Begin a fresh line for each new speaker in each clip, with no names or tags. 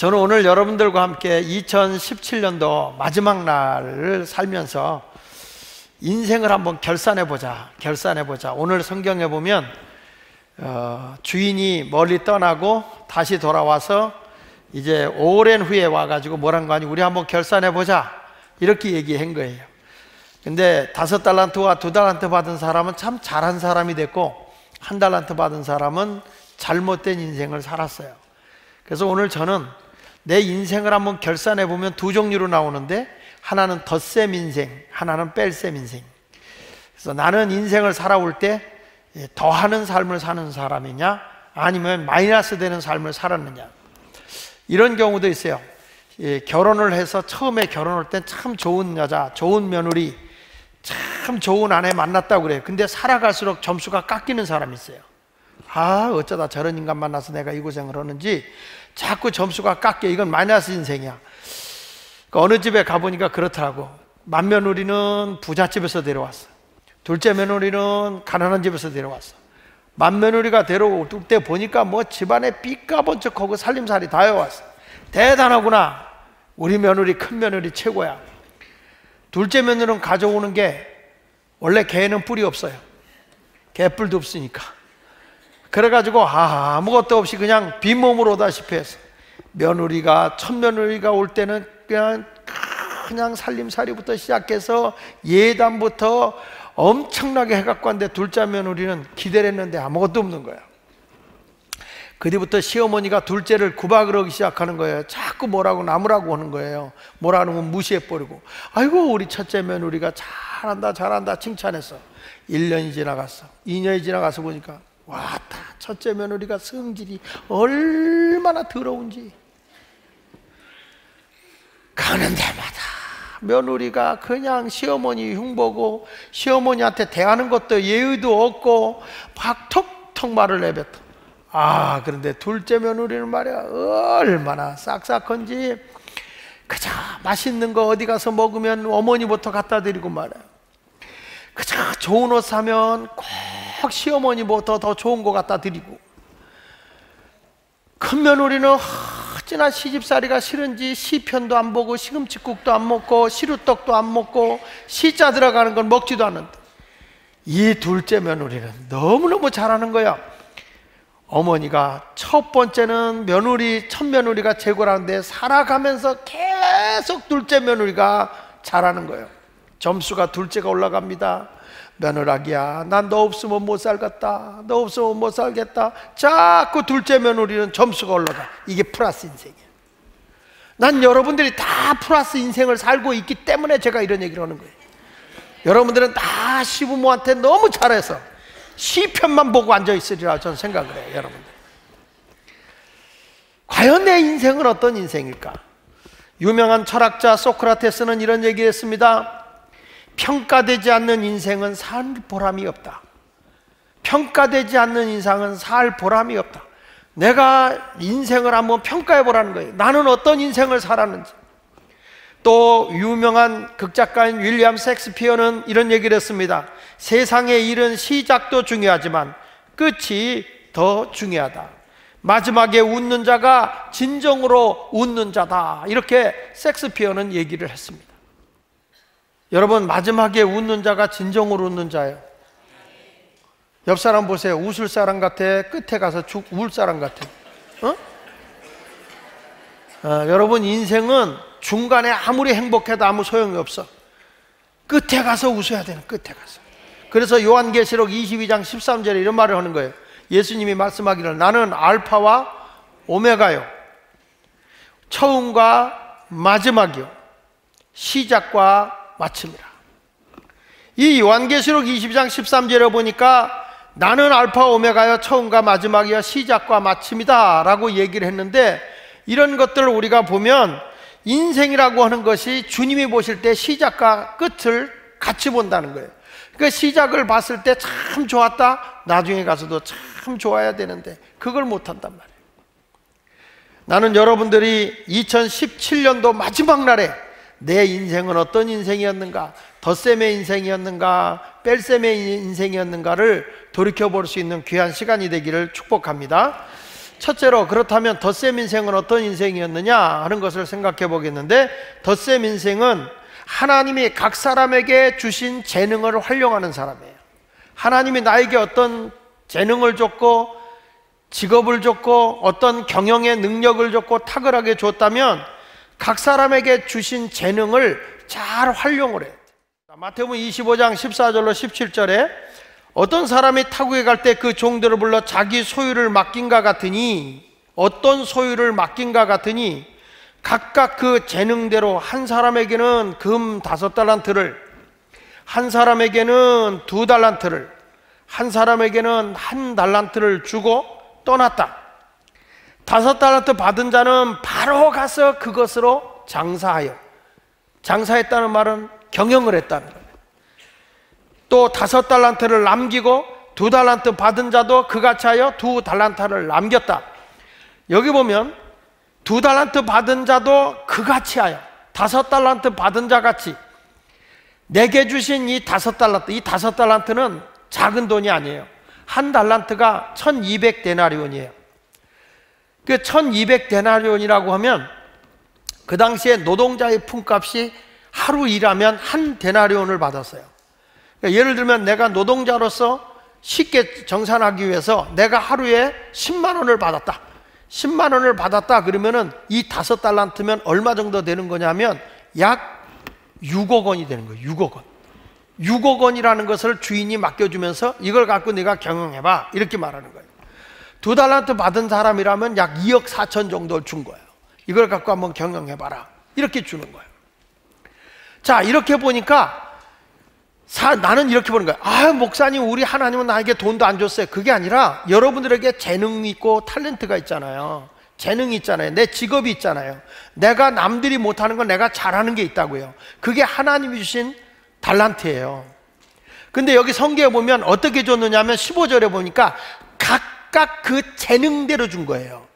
저는 오늘 여러분들과 함께 2017년도 마지막 날을 살면서 인생을 한번 결산해보자. 오늘 성경에 보면 주인이 멀리 떠나고 다시 돌아와서 이제 오랜 후에 와가지고 뭐란 거 아니 우리 한번 결산해보자 이렇게 얘기한 거예요. 근데 5달란트와 2달란트 받은 사람은 참 잘한 사람이 됐고 1달란트 받은 사람은 잘못된 인생을 살았어요. 그래서 오늘 저는 내 인생을 한번 결산해 보면 두 종류로 나오는데 하나는 덧셈 인생, 하나는 뺄셈 인생. 그래서 나는 인생을 살아올 때 더하는 삶을 사는 사람이냐 아니면 마이너스 되는 삶을 살았느냐, 이런 경우도 있어요. 결혼을 해서 처음에 결혼할 땐 참 좋은 여자, 좋은 며느리, 참 좋은 아내 만났다고 그래요. 근데 살아갈수록 점수가 깎이는 사람이 있어요. 어쩌다 저런 인간 만나서 내가 이 고생을 하는지 자꾸 점수가 깎여. 이건 마이너스 인생이야. 어느 집에 가보니까 그렇더라고. 맏며느리는 부잣집에서 데려왔어. 둘째 며느리는 가난한 집에서 데려왔어. 맏며느리가 데려올 때 보니까 뭐 집안에 삐까번쩍하고 살림살이 다 해왔어. 대단하구나. 우리 며느리, 큰 며느리 최고야. 둘째 며느리는 가져오는 게 원래 개는 뿔이 없어요. 개뿔도 없으니까. 그래가지고 아무것도 없이 그냥 빈몸으로 오다시피 했어. 첫 며느리가 올 때는 그냥 살림살이부터 시작해서 예단부터 엄청나게 해갖고 왔는데 둘째 며느리는 기대를 했는데 아무것도 없는 거야. 그 뒤부터 시어머니가 둘째를 구박을 하기 시작하는 거예요. 자꾸 뭐라고 나무라고 하는 거예요. 뭐라는 건 무시해버리고. 아이고 우리 첫째 며느리가 잘한다 칭찬했어. 1년이 지나갔어. 2년이 지나가서 보니까 왔다, 첫째 며느리가 성질이 얼마나 더러운지. 가는 데마다 며느리가 그냥 시어머니 흉보고 시어머니한테 대하는 것도 예의도 없고 막 톡톡 말을 내뱉어. 그런데 둘째 며느리는 말이야 얼마나 싹싹한지. 그저 맛있는 거 어디 가서 먹으면 어머니부터 갖다 드리고 말이야. 그저 좋은 옷 사면 꼭 시어머니부터 더 좋은 거 갖다 드리고. 큰 며느리는 어찌나 시집살이가 싫은지 시편도 안 보고 시금치국도 안 먹고 시루떡도 안 먹고 시자 들어가는 건 먹지도 않는데, 이 둘째 며느리는 너무너무 잘하는 거야. 어머니가 첫 번째는 첫 며느리가 최고라는데 살아가면서 계속 둘째 며느리가 잘하는 거예요. 점수가 둘째가 올라갑니다. 며느라기야, 난 너 없으면 못 살겠다. 너 없으면 못 살겠다. 자꾸 둘째 며느리는 점수가 올라가. 이게 플러스 인생이야. 난 여러분들이 다 플러스 인생을 살고 있기 때문에 제가 이런 얘기를 하는 거예요. 여러분들은 다 시부모한테 너무 잘해서 시편만 보고 앉아있으리라 저는 생각을 해요. 여러분들, 과연 내 인생은 어떤 인생일까? 유명한 철학자 소크라테스는 이런 얘기를 했습니다. 평가되지 않는 인생은 살 보람이 없다. 평가되지 않는 인생은 살 보람이 없다. 내가 인생을 한번 평가해 보라는 거예요. 나는 어떤 인생을 살았는지. 또 유명한 극작가인 윌리엄 셰익스피어는 이런 얘기를 했습니다. 세상의 일은 시작도 중요하지만 끝이 더 중요하다. 마지막에 웃는 자가 진정으로 웃는 자다. 이렇게 셰익스피어는 얘기를 했습니다. 여러분, 마지막에 웃는 자가 진정으로 웃는 자예요. 옆 사람 보세요. 웃을 사람 같아? 끝에 가서 울 사람 같아? 여러분, 인생은 중간에 아무리 행복해도 아무 소용이 없어. 끝에 가서 웃어야 되는, 끝에 가서. 그래서 요한계시록 22장 13절에 이런 말을 하는 거예요. 예수님이 말씀하기를 나는 알파와 오메가요, 처음과 마지막이요, 시작과 마침이라. 이 요한계시록 22장 13절에 보니까 나는 알파 오메가여, 처음과 마지막이여, 시작과 마침이다 라고 얘기를 했는데, 이런 것들을 우리가 보면 인생이라고 하는 것이 주님이 보실 때 시작과 끝을 같이 본다는 거예요. 그 시작을 봤을 때 참 좋았다, 나중에 가서도 참 좋아야 되는데 그걸 못한단 말이에요. 나는 여러분들이 2017년도 마지막 날에 내 인생은 어떤 인생이었는가, 덧셈의 인생이었는가, 뺄셈의 인생이었는가를 돌이켜볼 수 있는 귀한 시간이 되기를 축복합니다. 첫째로 그렇다면 덧셈 인생은 어떤 인생이었느냐 하는 것을 생각해 보겠는데, 덧셈 인생은 하나님이 각 사람에게 주신 재능을 활용하는 사람이에요. 하나님이 나에게 어떤 재능을 줬고 직업을 줬고 어떤 경영의 능력을 줬고 탁월하게 줬다면 각 사람에게 주신 재능을 잘 활용을 해요. 마태복음 25장 14절로 17절에 어떤 사람이 타국에 갈 때 그 종들을 불러 자기 소유를 맡긴가 같으니, 어떤 소유를 맡긴가 같으니 각각 그 재능대로 한 사람에게는 금 5달란트를, 한 사람에게는 2달란트를, 한 사람에게는 1달란트를 주고 떠났다. 5달란트 받은 자는 바로 가서 그것으로 장사하여, 장사했다는 말은 경영을 했다는 거예요. 또 5달란트를 남기고 2달란트 받은 자도 그같이 하여 2달란트를 남겼다. 여기 보면 2달란트 받은 자도 그같이 하여, 5달란트 받은 자같이 내게 주신 이 5달란트, 이 5달란트는 작은 돈이 아니에요. 1달란트가 1200데나리온이에요. 그 1200데나리온이라고 하면 그 당시에 노동자의 품값이 하루 일하면 1데나리온을 받았어요. 그러니까 예를 들면 내가 노동자로서 쉽게 정산하기 위해서 내가 하루에 10만 원을 받았다. 10만 원을 받았다 그러면은 이 5달란트면 얼마 정도 되는 거냐면 약 6억 원이 되는 거예요. 6억 원. 6억 원이라는 것을 주인이 맡겨주면서 이걸 갖고 내가 경영해봐, 이렇게 말하는 거예요. 2달란트 받은 사람이라면 약 2억 4천 정도 준 거예요. 이걸 갖고 한번 경영해봐라, 이렇게 주는 거예요. 자, 이렇게 보니까 나는 이렇게 보는 거예요. 아, 목사님, 우리 하나님은 나에게 돈도 안 줬어요. 그게 아니라 여러분들에게 재능이 있고 탤런트가 있잖아요. 재능이 있잖아요. 내 직업이 있잖아요. 내가 남들이 못하는 건 내가 잘하는 게 있다고요. 그게 하나님이 주신 달란트예요. 근데 여기 성경에 보면 어떻게 줬느냐 하면 15절에 보니까 각각 그 재능대로 준 거예요.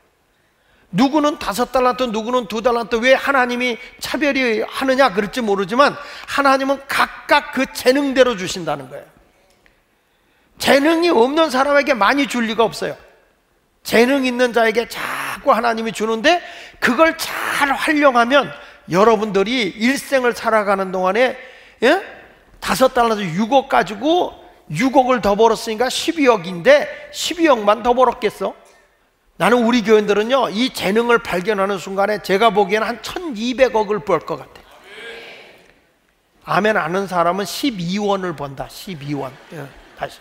누구는 5달란트, 누구는 2달란트. 왜 하나님이 차별이 하느냐 그럴지 모르지만 하나님은 각각 그 재능대로 주신다는 거예요. 재능이 없는 사람에게 많이 줄 리가 없어요. 재능 있는 자에게 자꾸 하나님이 주는데 그걸 잘 활용하면 여러분들이 일생을 살아가는 동안에 5달란트 6억 가지고 6억을 더 벌었으니까 12억인데 12억만 더 벌었겠어? 나는 우리 교인들은요, 이 재능을 발견하는 순간에 제가 보기에는 한 1200억을 벌 것 같아요. 아멘 아는 사람은 12원을 번다. 12원. 다시.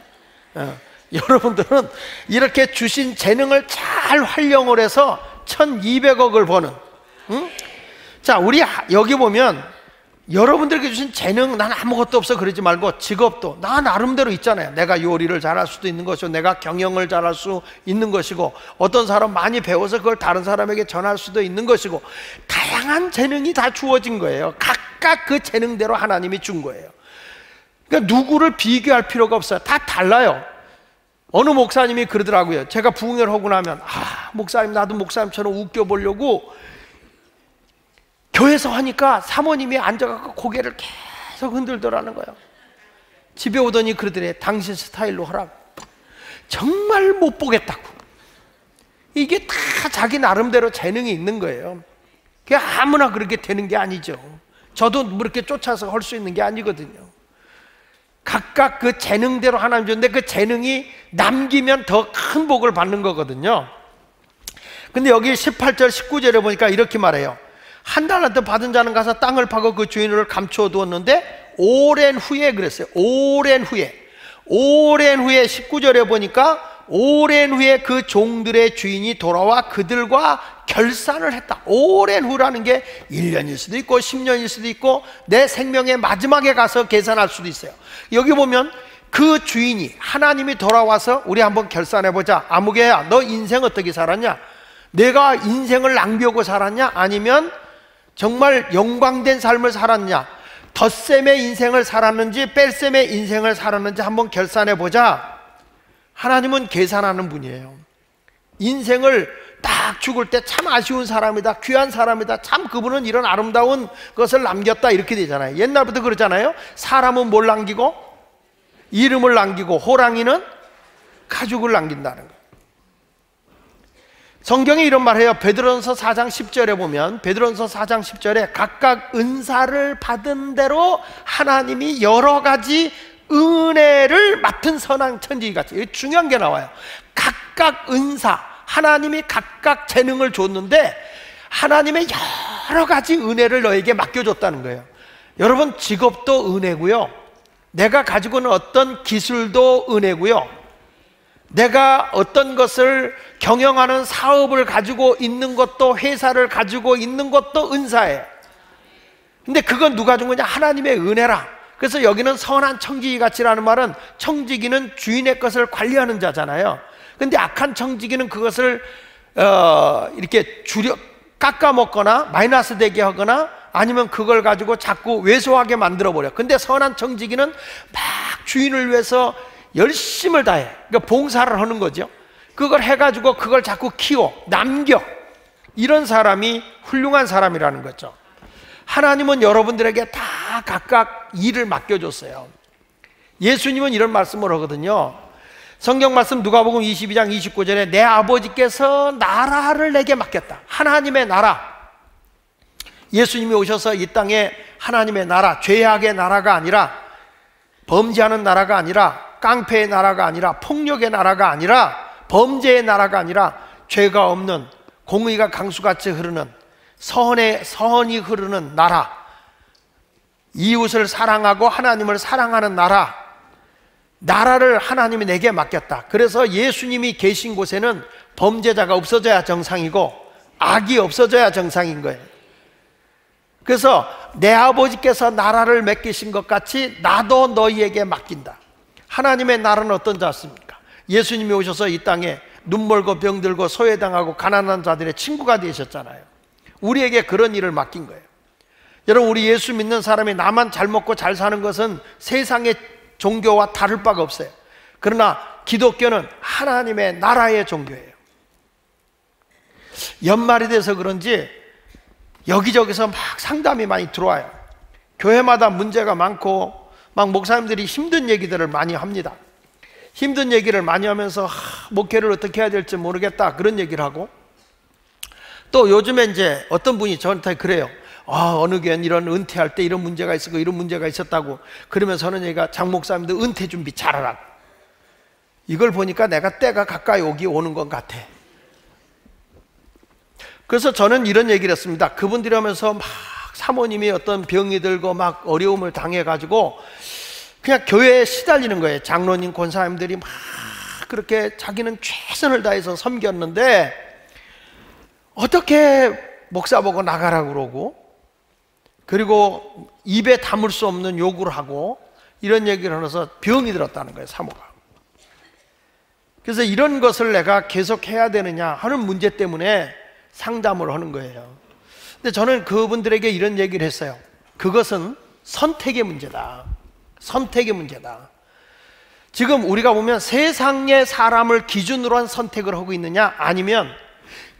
여러분들은 이렇게 주신 재능을 잘 활용을 해서 1200억을 버는, 응? 자, 우리 여기 보면 여러분들에게 주신 재능, 난 아무것도 없어 그러지 말고 직업도 나 나름대로 있잖아요. 내가 요리를 잘할 수도 있는 것이고 내가 경영을 잘할 수 있는 것이고 어떤 사람 많이 배워서 그걸 다른 사람에게 전할 수도 있는 것이고 다양한 재능이 다 주어진 거예요. 각각 그 재능대로 하나님이 준 거예요. 그러니까 누구를 비교할 필요가 없어요. 다 달라요. 어느 목사님이 그러더라고요. 제가 부흥회를 하고 나면 목사님, 나도 목사님처럼 웃겨보려고 교회에서 하니까 사모님이 앉아갖고 고개를 계속 흔들더라는 거예요. 집에 오더니 그러더래. 당신 스타일로 하라고. 정말 못 보겠다고. 이게 다 자기 나름대로 재능이 있는 거예요. 그게 아무나 그렇게 되는 게 아니죠. 저도 그렇게 쫓아서 할 수 있는 게 아니거든요. 각각 그 재능대로 하나님 줬는데 그 재능이 남기면 더 큰 복을 받는 거거든요. 근데 여기 18절 19절에 보니까 이렇게 말해요. 1달란트 받은 자는 가서 땅을 파고 그 주인을 감추어 두었는데 오랜 후에 그랬어요. 오랜 후에 19절에 보니까 오랜 후에 그 종들의 주인이 돌아와 그들과 결산을 했다. 오랜 후라는 게 1년일 수도 있고 10년일 수도 있고 내 생명의 마지막에 가서 계산할 수도 있어요. 여기 보면 그 주인이 하나님이 돌아와서 우리 한번 결산해보자. 아무개야, 너 인생 어떻게 살았냐? 내가 인생을 낭비하고 살았냐? 아니면 정말 영광된 삶을 살았냐? 덧셈의 인생을 살았는지 뺄셈의 인생을 살았는지 한번 결산해보자. 하나님은 계산하는 분이에요. 인생을 딱 죽을 때 참 아쉬운 사람이다, 귀한 사람이다, 참 그분은 이런 아름다운 것을 남겼다, 이렇게 되잖아요. 옛날부터 그러잖아요. 사람은 뭘 남기고? 이름을 남기고, 호랑이는 가죽을 남긴다는 거예요. 성경에 이런 말해요. 베드로전서 4장 10절에 보면, 베드로전서 4장 10절에 각각 은사를 받은 대로 하나님이 여러 가지 은혜를 맡은 선한 천지같이. 이게 중요한 게 나와요. 각각 은사, 하나님이 각각 재능을 줬는데 하나님의 여러 가지 은혜를 너에게 맡겨줬다는 거예요. 여러분, 직업도 은혜고요, 내가 가지고 있는 어떤 기술도 은혜고요, 내가 어떤 것을 경영하는 사업을 가지고 있는 것도, 회사를 가지고 있는 것도 은사예요. 근데 그건 누가 준 거냐? 하나님의 은혜라. 그래서 여기는 선한 청지기같이라는 말은, 청지기는 주인의 것을 관리하는 자잖아요. 근데 악한 청지기는 그것을 이렇게 깎아 먹거나 마이너스 되게 하거나 아니면 그걸 가지고 자꾸 왜소하게 만들어 버려. 근데 선한 청지기는 막 주인을 위해서 열심을 다해. 그러니까 봉사를 하는 거죠. 그걸 해가지고 그걸 자꾸 키워, 남겨. 이런 사람이 훌륭한 사람이라는 거죠. 하나님은 여러분들에게 다 각각 일을 맡겨줬어요. 예수님은 이런 말씀을 하거든요. 성경 말씀 누가복음 22장 29절에 내 아버지께서 나라를 내게 맡겼다. 하나님의 나라. 예수님이 오셔서 이 땅에 하나님의 나라, 죄악의 나라가 아니라, 범죄하는 나라가 아니라, 깡패의 나라가 아니라, 폭력의 나라가 아니라, 범죄의 나라가 아니라, 죄가 없는, 공의가 강수같이 흐르는, 선이 흐르는 나라, 이웃을 사랑하고 하나님을 사랑하는 나라를 하나님이 내게 맡겼다. 그래서 예수님이 계신 곳에는 범죄자가 없어져야 정상이고 악이 없어져야 정상인 거예요. 그래서 내 아버지께서 나라를 맡기신 것 같이 나도 너희에게 맡긴다. 하나님의 나라는 어떤 자였습니까? 예수님이 오셔서 이 땅에 눈멀고 병들고 소외당하고 가난한 자들의 친구가 되셨잖아요. 우리에게 그런 일을 맡긴 거예요. 여러분, 우리 예수 믿는 사람이 나만 잘 먹고 잘 사는 것은 세상의 종교와 다를 바가 없어요. 그러나 기독교는 하나님의 나라의 종교예요. 연말이 돼서 그런지 여기저기서 막 상담이 많이 들어와요. 교회마다 문제가 많고 막 목사님들이 힘든 얘기들을 많이 합니다. 힘든 얘기를 많이 하면서 목회를 어떻게 해야 될지 모르겠다, 그런 얘기를 하고, 또 요즘에 이제 어떤 분이 저한테 그래요. 어느 교회는 이런 은퇴할 때 이런 문제가 있었고 이런 문제가 있었다고. 그러면서 저는 얘가 장 목사님도 은퇴 준비 잘하라고. 이걸 보니까 내가 때가 가까이 오는 것 같아. 그래서 저는 이런 얘기를 했습니다. 그분들이 하면서 막 사모님이 어떤 병이 들고 막 어려움을 당해가지고 그냥 교회에 시달리는 거예요. 장로님, 권사님들이 막 그렇게 자기는 최선을 다해서 섬겼는데 어떻게 목사 보고 나가라고 그러고, 그리고 입에 담을 수 없는 요구를 하고 이런 얘기를 하면서 병이 들었다는 거예요, 사모가. 그래서 이런 것을 내가 계속 해야 되느냐 하는 문제 때문에 상담을 하는 거예요. 근데 저는 그분들에게 이런 얘기를 했어요. 그것은 선택의 문제다. 선택의 문제다. 지금 우리가 보면 세상의 사람을 기준으로 한 선택을 하고 있느냐, 아니면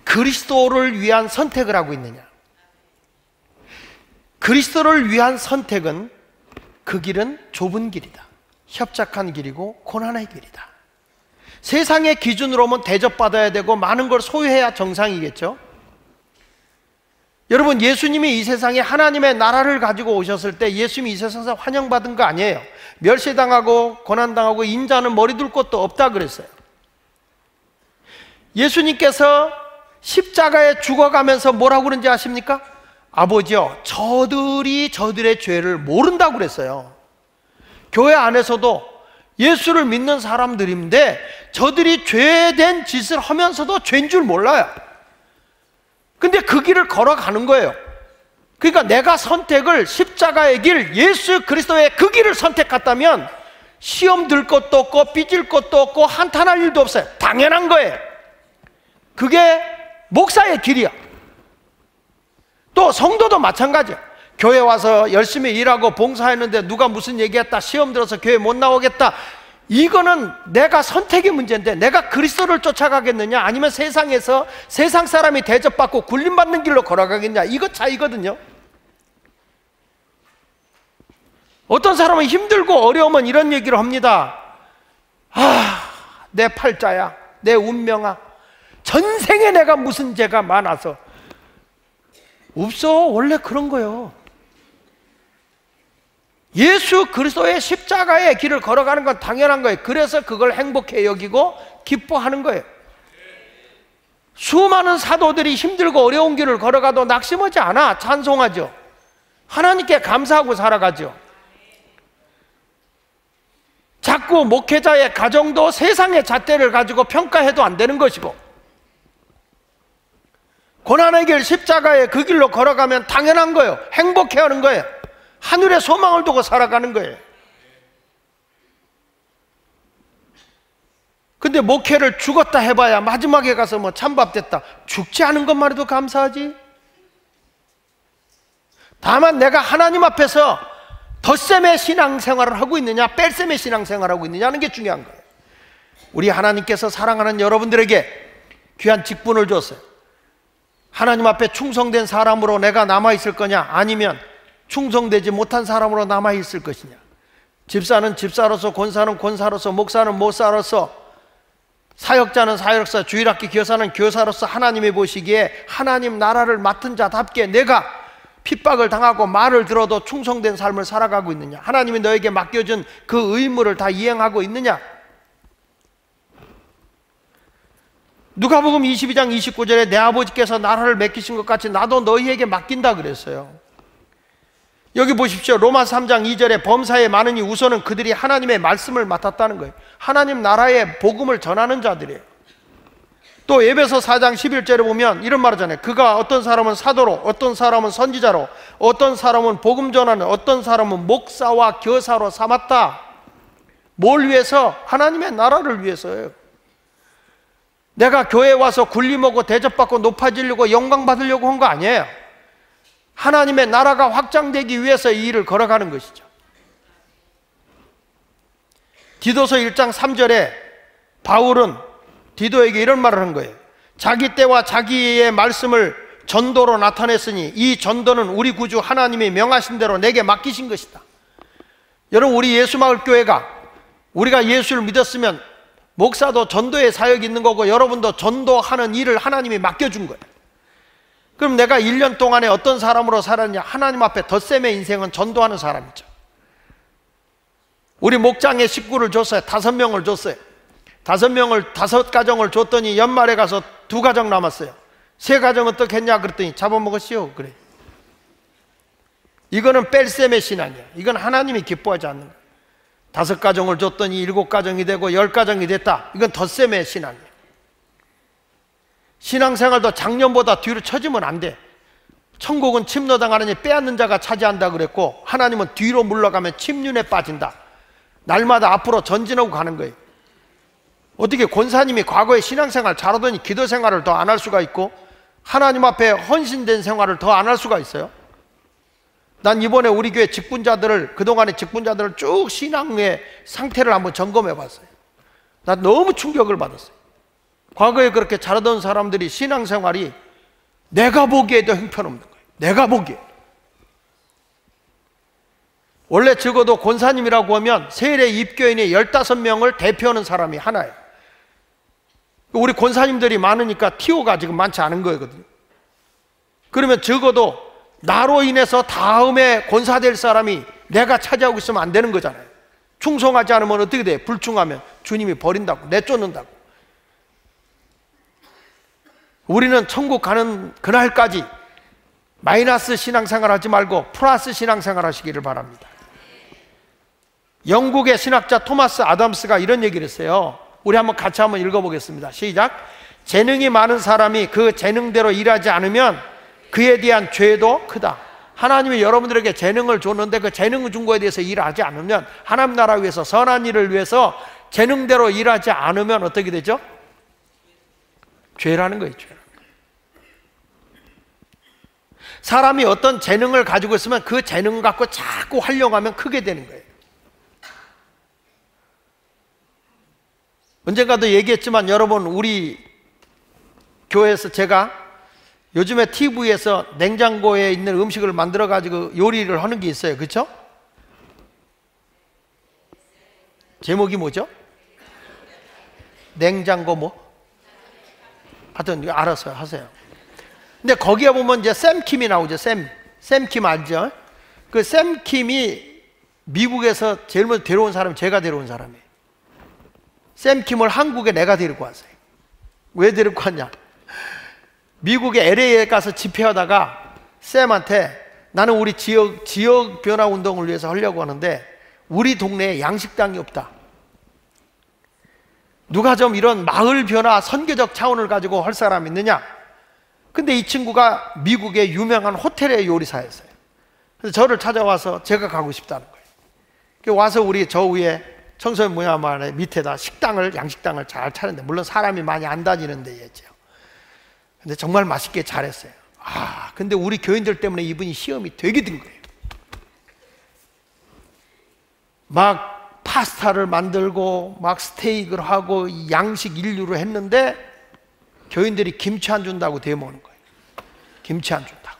그리스도를 위한 선택을 하고 있느냐. 그리스도를 위한 선택은 그 길은 좁은 길이다. 협착한 길이고 고난의 길이다. 세상의 기준으로 보면 대접받아야 되고 많은 걸 소유해야 정상이겠죠. 여러분, 예수님이 이 세상에 하나님의 나라를 가지고 오셨을 때 예수님이 이 세상에서 환영받은 거 아니에요. 멸시당하고 고난당하고 인자는 머리 둘 곳도 없다 그랬어요. 예수님께서 십자가에 죽어가면서 뭐라고 그런지 아십니까? 아버지요, 저들이 저들의 죄를 모른다고 그랬어요. 교회 안에서도 예수를 믿는 사람들인데 저들이 죄된 짓을 하면서도 죄인 줄 몰라요. 근데 그 길을 걸어가는 거예요. 그러니까 내가 선택을 십자가의 길, 예수 그리스도의 그 길을 선택했다면 시험 들 것도 없고 삐질 것도 없고 한탄할 일도 없어요. 당연한 거예요. 그게 목사의 길이야. 또 성도도 마찬가지야. 교회 와서 열심히 일하고 봉사했는데 누가 무슨 얘기했다, 시험 들어서 교회 못 나오겠다, 이거는 내가 선택의 문제인데 내가 그리스도를 쫓아가겠느냐, 아니면 세상에서 세상 사람이 대접받고 굴림받는 길로 걸어가겠냐, 이거 차이거든요. 어떤 사람은 힘들고 어려우면 이런 얘기를 합니다. 내 팔자야, 내 운명아, 전생에 내가 무슨 죄가 많아서. 없어. 원래 그런 거예요. 예수 그리스도의 십자가의 길을 걸어가는 건 당연한 거예요. 그래서 그걸 행복해 여기고 기뻐하는 거예요. 수많은 사도들이 힘들고 어려운 길을 걸어가도 낙심하지 않아. 찬송하죠. 하나님께 감사하고 살아가죠. 자꾸 목회자의 가정도 세상의 잣대를 가지고 평가해도 안 되는 것이고, 고난의 길 십자가의 그 길로 걸어가면 당연한 거예요. 행복해하는 거예요. 하늘에 소망을 두고 살아가는 거예요. 근데 목회를 죽었다 해봐야 마지막에 가서 뭐 찬밥 됐다. 죽지 않은 것만 해도 감사하지. 다만 내가 하나님 앞에서 덧셈의 신앙생활을 하고 있느냐, 뺄셈의 신앙생활을 하고 있느냐는 게 중요한 거예요. 우리 하나님께서 사랑하는 여러분들에게 귀한 직분을 줬어요. 하나님 앞에 충성된 사람으로 내가 남아있을 거냐, 아니면 충성되지 못한 사람으로 남아있을 것이냐. 집사는 집사로서, 권사는 권사로서, 목사는 목사로서, 사역자는 사역자, 주일학교 교사는 교사로서 하나님이 보시기에 하나님 나라를 맡은 자답게 내가 핍박을 당하고 말을 들어도 충성된 삶을 살아가고 있느냐, 하나님이 너에게 맡겨준 그 의무를 다 이행하고 있느냐. 누가복음 22장 29절에 내 아버지께서 나라를 맡기신 것 같이 나도 너희에게 맡긴다 그랬어요. 여기 보십시오. 로마 3장 2절에 범사에 많으니 우선은 그들이 하나님의 말씀을 맡았다는 거예요. 하나님 나라의 복음을 전하는 자들이에요. 또 에베소 4장 11절에 보면 이런 말 하잖아요. 그가 어떤 사람은 사도로, 어떤 사람은 선지자로, 어떤 사람은 복음 전하는, 어떤 사람은 목사와 교사로 삼았다. 뭘 위해서? 하나님의 나라를 위해서예요. 내가 교회에 와서 군림하고 대접받고 높아지려고 영광 받으려고 한 거 아니에요. 하나님의 나라가 확장되기 위해서 이 일을 걸어가는 것이죠. 디도서 1장 3절에 바울은 디도에게 이런 말을 한 거예요. 자기 때와 자기의 말씀을 전도로 나타냈으니 이 전도는 우리 구주 하나님이 명하신 대로 내게 맡기신 것이다. 여러분, 우리 예수마을교회가 우리가 예수를 믿었으면 목사도 전도의 사역이 있는 거고 여러분도 전도하는 일을 하나님이 맡겨준 거예요. 그럼 내가 1년 동안에 어떤 사람으로 살았냐? 하나님 앞에 덧셈의 인생은 전도하는 사람이죠. 우리 목장에 식구를 줬어요. 5명을 줬어요. 5가정을 줬더니 연말에 가서 2가정 남았어요. 3가정 어떻게 했냐 그랬더니 잡아먹었시오. 그래. 이거는 뺄셈의 신앙이야. 이건 하나님이 기뻐하지 않는 거야. 5가정을 줬더니 7가정이 되고 10가정이 됐다. 이건 덧셈의 신앙이야. 신앙생활도 작년보다 뒤로 처지면 안 돼. 천국은 침노당하느니 빼앗는 자가 차지한다 그랬고, 하나님은 뒤로 물러가면 침륜에 빠진다. 날마다 앞으로 전진하고 가는 거예요. 어떻게 권사님이 과거에 신앙생활 잘하더니 기도생활을 더 안 할 수가 있고 하나님 앞에 헌신된 생활을 더 안 할 수가 있어요? 난 이번에 우리 교회 직분자들을, 그동안의 직분자들을 쭉 신앙의 상태를 한번 점검해 봤어요. 난 너무 충격을 받았어요. 과거에 그렇게 잘하던 사람들이 신앙생활이 내가 보기에도 형편없는 거예요. 내가 보기에. 원래 적어도 권사님이라고 하면 세례 입교인의 15명을 대표하는 사람이 하나예요. 우리 권사님들이 많으니까 티오가 지금 많지 않은 거거든요. 그러면 적어도 나로 인해서 다음에 권사 될 사람이 내가 차지하고 있으면 안 되는 거잖아요. 충성하지 않으면 어떻게 돼? 불충하면 주님이 버린다고, 내쫓는다고. 우리는 천국 가는 그날까지 마이너스 신앙생활 하지 말고 플러스 신앙생활 하시기를 바랍니다. 영국의 신학자 토마스 아담스가 이런 얘기를 했어요. 우리 같이 한번 읽어보겠습니다. 시작. 재능이 많은 사람이 그 재능대로 일하지 않으면 그에 대한 죄도 크다. 하나님이 여러분들에게 재능을 줬는데 그 재능을 준 거에 대해서 일하지 않으면, 하나님 나라 위해서 선한 일을 위해서 재능대로 일하지 않으면 어떻게 되죠? 죄라는 거예요. 죄. 사람이 어떤 재능을 가지고 있으면 그 재능 갖고 자꾸 활용하면 크게 되는 거예요. 언젠가도 얘기했지만 여러분, 우리 교회에서 제가 요즘에 TV에서 냉장고에 있는 음식을 만들어 가지고 요리를 하는 게 있어요. 그렇죠? 제목이 뭐죠? 냉장고 뭐? 하여튼 알아서 하세요. 근데 거기에 보면 이제 샘킴이 나오죠. 샘킴 알죠? 그 샘킴이 미국에서 제일 먼저 데려온 사람이 제가 데려온 사람이에요. 샘킴을 한국에 내가 데리고 왔어요. 왜 데리고 왔냐? 미국의 LA에 가서 집회하다가 샘한테 나는 우리 지역 변화 운동을 위해서 하려고 하는데 우리 동네에 양식당이 없다. 누가 좀 이런 마을 변화 선교적 차원을 가지고 할 사람 있느냐? 근데 이 친구가 미국의 유명한 호텔의 요리사였어요. 그래서 저를 찾아와서 제가 가고 싶다는 거예요. 와서 우리 저 위에 청소년 모양만에 밑에다 양식당을 잘 차렸는데, 물론 사람이 많이 안 다니는 데였죠. 근데 정말 맛있게 잘했어요. 근데 우리 교인들 때문에 이분이 시험이 되게 든 거예요. 막 파스타를 만들고 막 스테이크를 하고 양식 인류로 했는데 교인들이 김치 안 준다고 대모하는 거예요. 김치 안 준다고.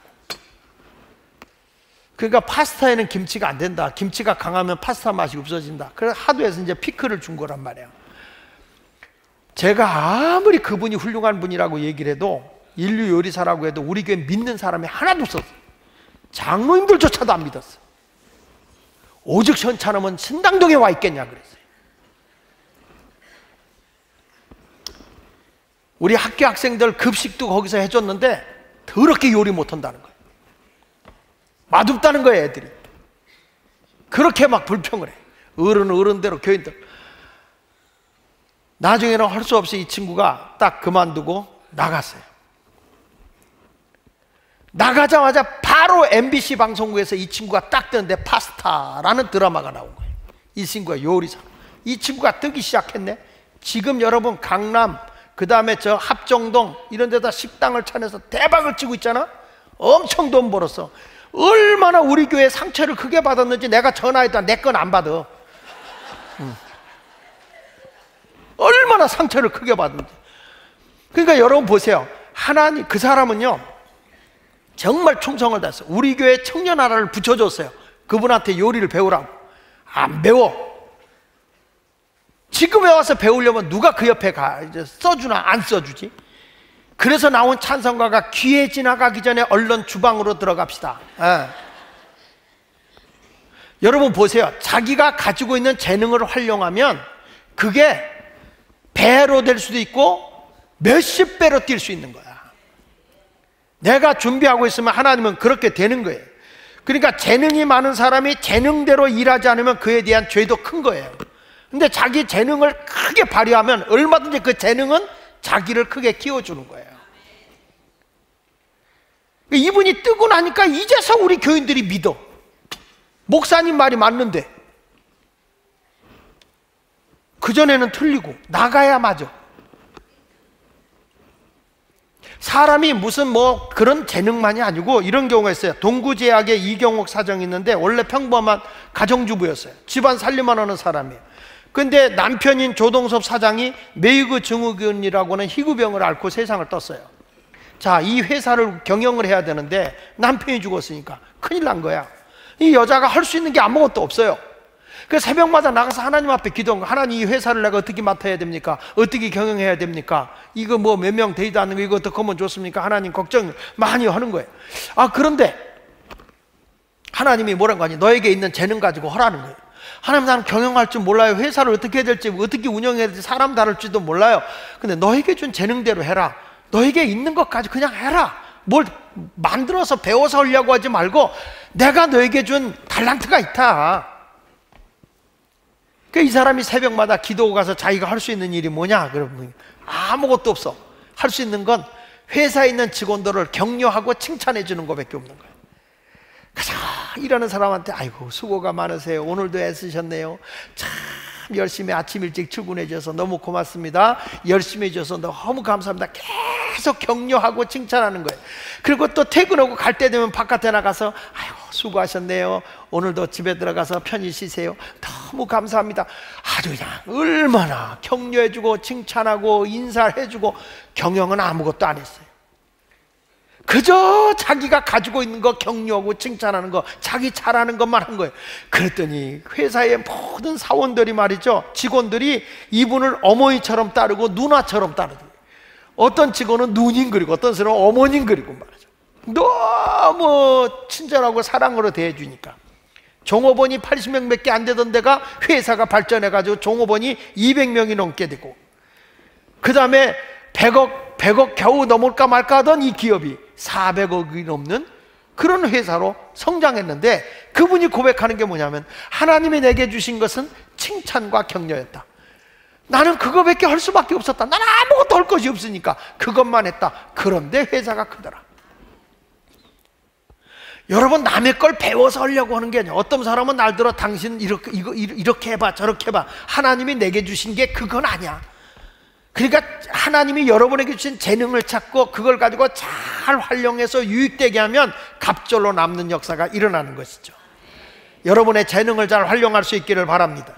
그러니까 파스타에는 김치가 안 된다. 김치가 강하면 파스타 맛이 없어진다. 그래서 하도 해서 이제 피클을 준 거란 말이에요. 제가 아무리 그분이 훌륭한 분이라고 얘기를 해도, 인류 요리사라고 해도 우리 교회 믿는 사람이 하나도 없었어요. 장로님들조차도 안 믿었어요. 오직 현찮으면 신당동에 와 있겠냐 그랬어요. 우리 학교 학생들 급식도 거기서 해줬는데 더럽게 요리 못한다는 거예요. 맛없다는 거예요. 애들이 그렇게 막 불평을 해요. 어른대로 교인들. 나중에는 할 수 없이 이 친구가 딱 그만두고 나갔어요. 나가자마자 바로 MBC 방송국에서 이 친구가 딱 뜨는데 파스타라는 드라마가 나온 거예요. 이 친구가 요리사. 이 친구가 뜨기 시작했네. 지금 여러분 강남, 그 다음에 저 합정동 이런 데다 식당을 차려서 대박을 치고 있잖아. 엄청 돈 벌었어. 얼마나 우리 교회 상처를 크게 받았는지 내가 전화해도 내 건 안 받아. 얼마나 상처를 크게 받았는지. 그러니까 여러분 보세요. 하나님, 그 사람은요 정말 충성을 다했어요. 우리 교회 청년하라를 붙여줬어요. 그분한테 요리를 배우라고. 안 배워. 지금에 와서 배우려면 누가 그 옆에 써주나? 안 써주지. 그래서 나온 찬송가가 귀에 지나가기 전에 얼른 주방으로 들어갑시다. 여러분 보세요. 자기가 가지고 있는 재능을 활용하면 그게 배로 될 수도 있고 몇십 배로 뛸 수 있는 거야. 내가 준비하고 있으면 하나님은 그렇게 되는 거예요. 그러니까 재능이 많은 사람이 재능대로 일하지 않으면 그에 대한 죄도 큰 거예요. 근데 자기 재능을 크게 발휘하면 얼마든지 그 재능은 자기를 크게 키워주는 거예요. 이분이 뜨고 나니까 이제서 우리 교인들이 믿어. 목사님 말이 맞는데. 그전에는 틀리고 나가야 맞아. 사람이 무슨 뭐 그런 재능만이 아니고 이런 경우가 있어요. 동구제약의 이경옥 사장이 있는데 원래 평범한 가정주부였어요. 집안 살림만 하는 사람이에요. 근데 남편인 조동섭 사장이 메이그 증후군이라고 하는 희구병을 앓고 세상을 떴어요. 자, 이 회사를 경영을 해야 되는데 남편이 죽었으니까 큰일 난 거야. 이 여자가 할 수 있는 게 아무것도 없어요. 그래서 새벽마다 나가서 하나님 앞에 기도한 거. 하나님, 이 회사를 내가 어떻게 맡아야 됩니까? 어떻게 경영해야 됩니까? 이거 뭐 몇 명 되지도 않는 거 이거 어떻게 하면 좋습니까? 하나님 걱정 많이 하는 거예요. 그런데 하나님이 뭐라고 하니? 너에게 있는 재능 가지고 하라는 거예요. 하나님, 나는 경영할 줄 몰라요. 회사를 어떻게 해야 될지, 어떻게 운영해야 될지, 사람 다룰지도 몰라요. 근데 너에게 준 재능대로 해라. 너에게 있는 것까지 그냥 해라. 뭘 만들어서 배워서 하려고 하지 말고 내가 너에게 준 달란트가 있다. 이 사람이 새벽마다 기도하고 가서 자기가 할 수 있는 일이 뭐냐? 그러면 아무것도 없어. 할 수 있는 건 회사에 있는 직원들을 격려하고 칭찬해 주는 것밖에 없는 거예요. 가자 일하는 사람한테 아이고 수고가 많으세요. 오늘도 애쓰셨네요. 참 열심히 아침 일찍 출근해 주셔서 너무 고맙습니다. 열심히 해줘서 너무 감사합니다. 계속 격려하고 칭찬하는 거예요. 그리고 또 퇴근하고 갈 때 되면 바깥에 나가서 아이고 수고하셨네요. 오늘도 집에 들어가서 편히 쉬세요. 너무 감사합니다. 아주 그냥 얼마나 격려해주고 칭찬하고 인사해주고. 경영은 아무것도 안 했어요. 그저 자기가 가지고 있는 거 격려하고 칭찬하는 거, 자기 잘하는 것만 한 거예요. 그랬더니 회사의 모든 사원들이 말이죠, 직원들이 이분을 어머니처럼 따르고 누나처럼 따르더라고요. 어떤 직원은 누님 그리고 어떤 사람은 어머님 그리고 말이죠. 너무 친절하고 사랑으로 대해주니까. 종업원이 80명밖에 안 되던 데가 회사가 발전해가지고 종업원이 200명이 넘게 되고, 그 다음에 100억 겨우 넘을까 말까 하던 이 기업이 400억이 넘는 그런 회사로 성장했는데, 그분이 고백하는 게 뭐냐면, 하나님이 내게 주신 것은 칭찬과 격려였다. 나는 그거밖에 할 수밖에 없었다. 나는 아무것도 할 것이 없으니까 그것만 했다. 그런데 회사가 크더라. 여러분, 남의 걸 배워서 하려고 하는 게 아니야. 어떤 사람은 날 들어 당신 이렇게 해봐 저렇게 해봐. 하나님이 내게 주신 게 그건 아니야. 그러니까 하나님이 여러분에게 주신 재능을 찾고 그걸 가지고 잘 활용해서 유익되게 하면 갑절로 남는 역사가 일어나는 것이죠. 여러분의 재능을 잘 활용할 수 있기를 바랍니다.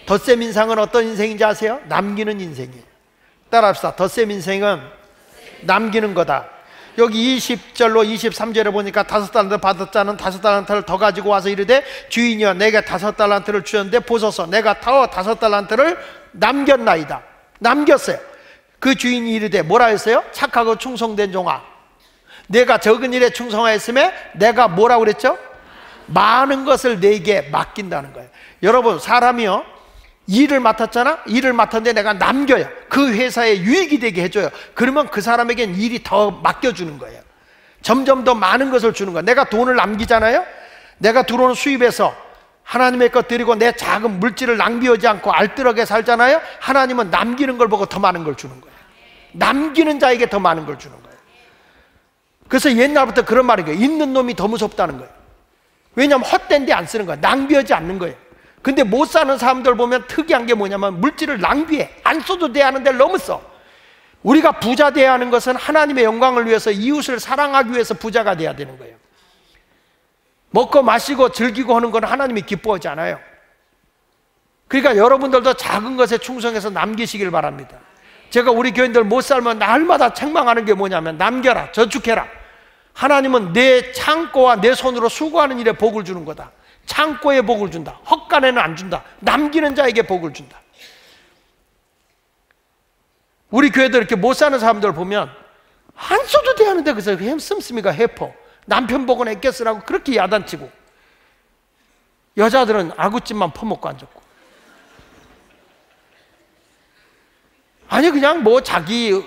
덧셈 인생은 어떤 인생인지 아세요? 남기는 인생이에요. 따라합시다. 덧셈 인생은 남기는 거다. 여기 20절로 23절에 보니까 5달란트 받은 자는 5달란트를 더 가지고 와서 이르되, 주인이여 내게 5달란트를 주셨는데 보소서, 내가 더 5달란트를 남겼나이다. 남겼어요. 그 주인이 이르되 뭐라 했어요? 착하고 충성된 종아, 내가 적은 일에 충성하였으며 내가 뭐라고 그랬죠? 많은 것을 내게 맡긴다는 거예요. 여러분, 사람이요, 일을 맡았잖아? 일을 맡았는데 내가 남겨요. 그 회사에 유익이 되게 해줘요. 그러면 그 사람에겐 일이 더 맡겨주는 거예요. 점점 더 많은 것을 주는 거예요. 내가 돈을 남기잖아요? 내가 들어오는 수입에서 하나님의 것 드리고 내 작은 물질을 낭비하지 않고 알뜰하게 살잖아요? 하나님은 남기는 걸 보고 더 많은 걸 주는 거예요. 남기는 자에게 더 많은 걸 주는 거예요. 그래서 옛날부터 그런 말인 거예요. 있는 놈이 더 무섭다는 거예요. 왜냐하면 헛된 데 안 쓰는 거예요. 낭비하지 않는 거예요. 근데 못 사는 사람들 보면 특이한 게 뭐냐면 물질을 낭비해. 안 써도 돼 하는 데를 너무 써. 우리가 부자 돼야 하는 것은 하나님의 영광을 위해서, 이웃을 사랑하기 위해서 부자가 돼야 되는 거예요. 먹고 마시고 즐기고 하는 건 하나님이 기뻐하지 않아요. 그러니까 여러분들도 작은 것에 충성해서 남기시길 바랍니다. 제가 우리 교인들 못 살면 날마다 책망하는 게 뭐냐면, 남겨라, 저축해라. 하나님은 내 창고와 내 손으로 수고하는 일에 복을 주는 거다. 창고에 복을 준다. 헛간에는 안 준다. 남기는 자에게 복을 준다. 우리 교회들 이렇게 못 사는 사람들 보면 안 써도 돼 하는데 그래서 씀씀이가 해퍼. 남편 복은 애껴 쓰라고 그렇게 야단치고, 여자들은 아구찜만 퍼먹고 앉았고. 아니 그냥 뭐 자기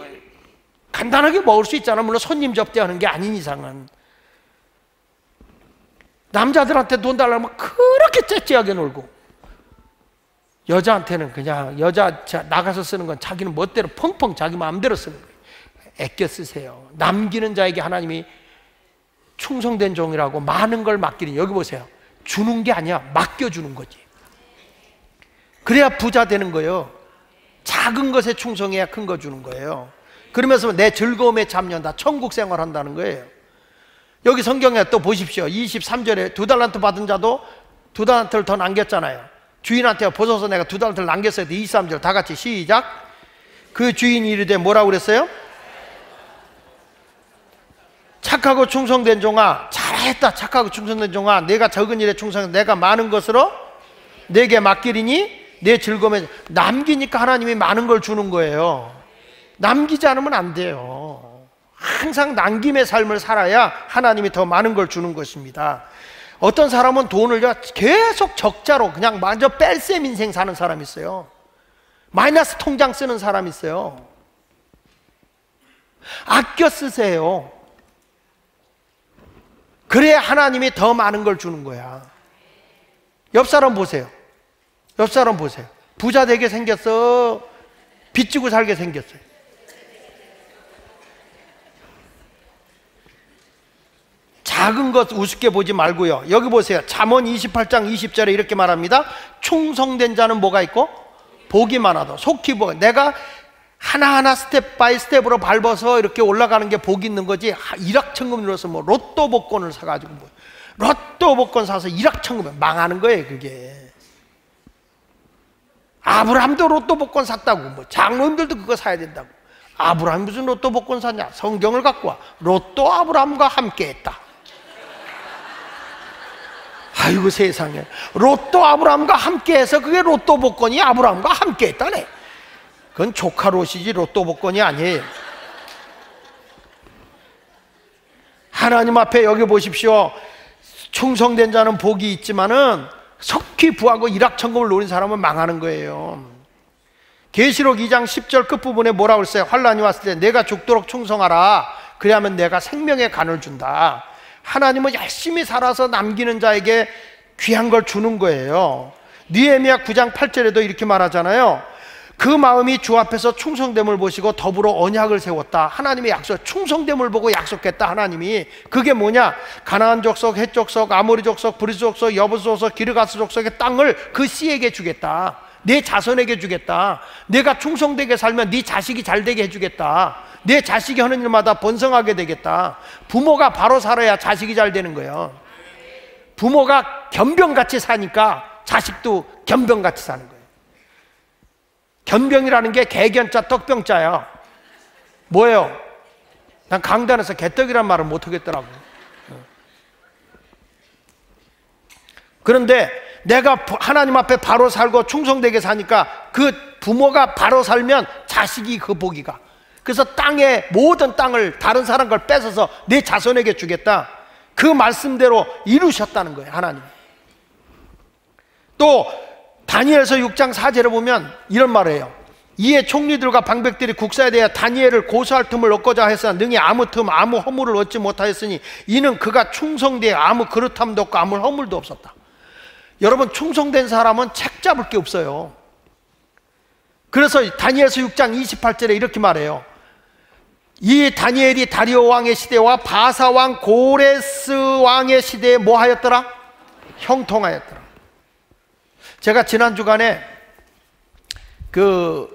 간단하게 먹을 수 있잖아. 물론 손님 접대하는 게 아닌 이상은. 남자들한테 돈 달라면 그렇게 째째하게 놀고, 여자한테는 그냥 여자 나가서 쓰는 건 자기는 멋대로 펑펑 자기 마음대로 쓰는 거예요. 애껴 쓰세요. 남기는 자에게 하나님이 충성된 종이라고 많은 걸 맡기는, 여기 보세요. 주는 게 아니야, 맡겨주는 거지. 그래야 부자 되는 거예요. 작은 것에 충성해야 큰 거 주는 거예요. 그러면서 내 즐거움에 참여한다. 천국 생활 한다는 거예요. 여기 성경에 또 보십시오. 23절에 2달란트 받은 자도 2달란트를 더 남겼잖아요. 주인한테 보소서 내가 2달란트를 남겼어요. 23절 다 같이 시작. 그 주인이 이르되 뭐라고 그랬어요? 착하고 충성된 종아, 잘했다. 착하고 충성된 종아, 내가 적은 일에 충성해서 내가 많은 것으로 내게 맡기리니 내 즐거움에. 남기니까 하나님이 많은 걸 주는 거예요. 남기지 않으면 안 돼요. 항상 남김의 삶을 살아야 하나님이 더 많은 걸 주는 것입니다. 어떤 사람은 돈을 계속 적자로 그냥 완전 뺄셈 인생 사는 사람이 있어요. 마이너스 통장 쓰는 사람이 있어요. 아껴 쓰세요. 그래야 하나님이 더 많은 걸 주는 거야. 옆 사람 보세요. 옆 사람 보세요. 부자 되게 생겼어? 빚지고 살게 생겼어요? 작은 것 우습게 보지 말고요. 여기 보세요. 잠언 28장 20절에 이렇게 말합니다. 충성된 자는 뭐가 있고? 복이 많아도 속히 복. 내가 하나하나 스텝 바이 스텝으로 밟아서 이렇게 올라가는 게 복이 있는 거지. 일확천금 눌러서 뭐 로또 복권을 사가지고 뭐 로또 복권 사서 일확천금 망하는 거예요. 그게 아브라함도 로또 복권 샀다고, 뭐 장로님들도 그거 사야 된다고. 아브라함이 무슨 로또 복권 샀냐? 성경을 갖고 와. 로또 아브라함과 함께 했다. 아이고 세상에, 로또 아브라함과 함께 해서 그게 로또 복권이 아브라함과 함께 했다네. 그건 조카 롯이지 로또 복권이 아니에요. 하나님 앞에 여기 보십시오. 충성된 자는 복이 있지만은 속히 부하고 일확천금을 노린 사람은 망하는 거예요. 계시록 2장 10절 끝부분에 뭐라고 했어요? 환난이 왔을 때 내가 죽도록 충성하라. 그래야면 내가 생명의 간을 준다. 하나님은 열심히 살아서 남기는 자에게 귀한 걸 주는 거예요. 느헤미야 9장 8절에도 이렇게 말하잖아요. 그 마음이 주 앞에서 충성됨을 보시고 더불어 언약을 세웠다. 하나님의 약속, 충성됨을 보고 약속했다. 하나님이. 그게 뭐냐? 가나안 족속, 헷 족속, 아모리 족속, 브리스 족속, 여부스 족속, 기르가스 족속의 땅을 그 씨에게 주겠다. 내 자손에게 주겠다. 내가 충성되게 살면 네 자식이 잘 되게 해주겠다. 내 자식이 하는 일마다 번성하게 되겠다. 부모가 바로 살아야 자식이 잘 되는 거예요. 부모가 견병같이 사니까 자식도 견병같이 사는 거예요. 견병이라는 게 개견자 떡병자야. 뭐예요? 난 강단에서 개떡이란 말을 못하겠더라고요. 그런데 내가 하나님 앞에 바로 살고 충성되게 사니까 그 부모가 바로 살면 자식이 그 복이 가. 그래서 땅의 모든 땅을 다른 사람 걸 뺏어서 내 자손에게 주겠다. 그 말씀대로 이루셨다는 거예요, 하나님. 또 다니엘서 6장 4절에 보면 이런 말을 해요. 이에 총리들과 방백들이 국사에 대해 다니엘을 고소할 틈을 얻고자 해서 능히 아무 틈 아무 허물을 얻지 못하였으니 이는 그가 충성되어 아무 그릇함도 없고 아무 허물도 없었다. 여러분, 충성된 사람은 책 잡을 게 없어요. 그래서 다니엘서 6장 28절에 이렇게 말해요. 이 다니엘이 다리오 왕의 시대와 바사 왕 고레스 왕의 시대에 뭐 하였더라? 형통하였더라. 제가 지난 주간에 그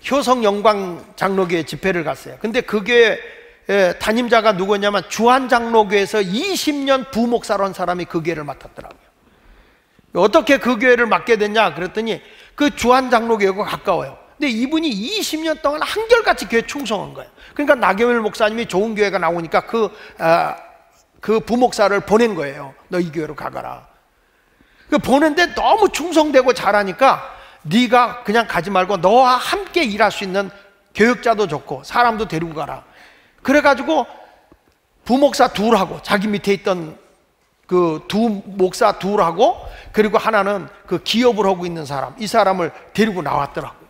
효성 영광 장로교회 집회를 갔어요. 근데 그 교회 담임자가 누구냐면 주한 장로교회에서 20년 부목사로 한 사람이 그 교회를 맡았더라고요. 어떻게 그 교회를 맡게 됐냐 그랬더니 그 주한 장로교회가 가까워요. 근데 이분이 20년 동안 한결같이 교회 충성한 거예요. 그러니까 나경일 목사님이 좋은 교회가 나오니까 그 부목사를 보낸 거예요. 너 이 교회로 가거라. 보낸데 너무 충성되고 잘하니까 네가 그냥 가지 말고 너와 함께 일할 수 있는 교육자도 좋고 사람도 데리고 가라. 그래가지고 부목사 둘하고 자기 밑에 있던 그 두 목사 둘하고 그리고 하나는 그 기업을 하고 있는 사람, 이 사람을 데리고 나왔더라고요.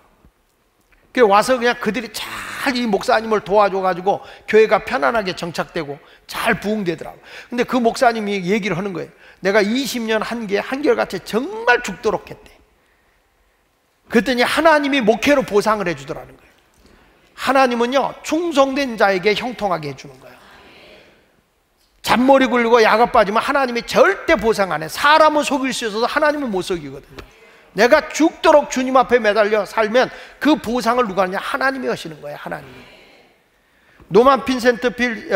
그래서 와서 그냥 그들이 잘 이 목사님을 도와줘가지고 교회가 편안하게 정착되고 잘 부흥되더라고요. 근데 그 목사님이 얘기를 하는 거예요. 내가 20년 한 게 한결같이 정말 죽도록 했대. 그랬더니 하나님이 목회로 보상을 해주더라는 거예요. 하나님은요 충성된 자에게 형통하게 해주는 거예요. 잔머리 굴리고 야가 빠지면 하나님이 절대 보상 안 해. 사람은 속일 수 있어서 하나님은 못 속이거든요. 내가 죽도록 주님 앞에 매달려 살면 그 보상을 누가 하느냐? 하나님이 하시는 거예요. 하나님이. 노만 빈센트 필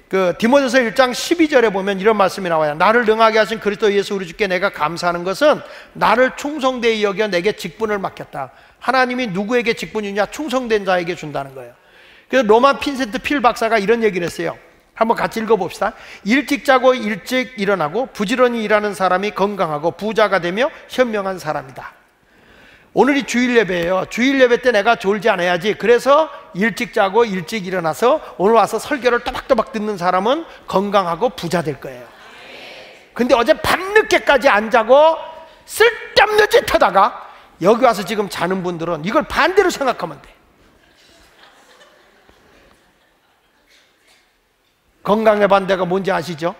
그 디모데서 1장 12절에 보면 이런 말씀이 나와요. 나를 능하게 하신 그리스도 예수 우리 주께 내가 감사하는 것은 나를 충성되이 여겨 내게 직분을 맡겼다. 하나님이 누구에게 직분이 주냐? 충성된 자에게 준다는 거예요. 그래서 노만 빈센트 필 박사가 이런 얘기를 했어요. 한번 같이 읽어봅시다. 일찍 자고 일찍 일어나고 부지런히 일하는 사람이 건강하고 부자가 되며 현명한 사람이다. 오늘이 주일 예배예요. 주일 예배 때 내가 졸지 않아야지. 그래서 일찍 자고 일찍 일어나서 오늘 와서 설교를 또박또박 듣는 사람은 건강하고 부자 될 거예요. 근데 어제 밤늦게까지 안 자고 쓸데없는 짓 하다가 여기 와서 지금 자는 분들은 이걸 반대로 생각하면 돼. 건강의 반대가 뭔지 아시죠?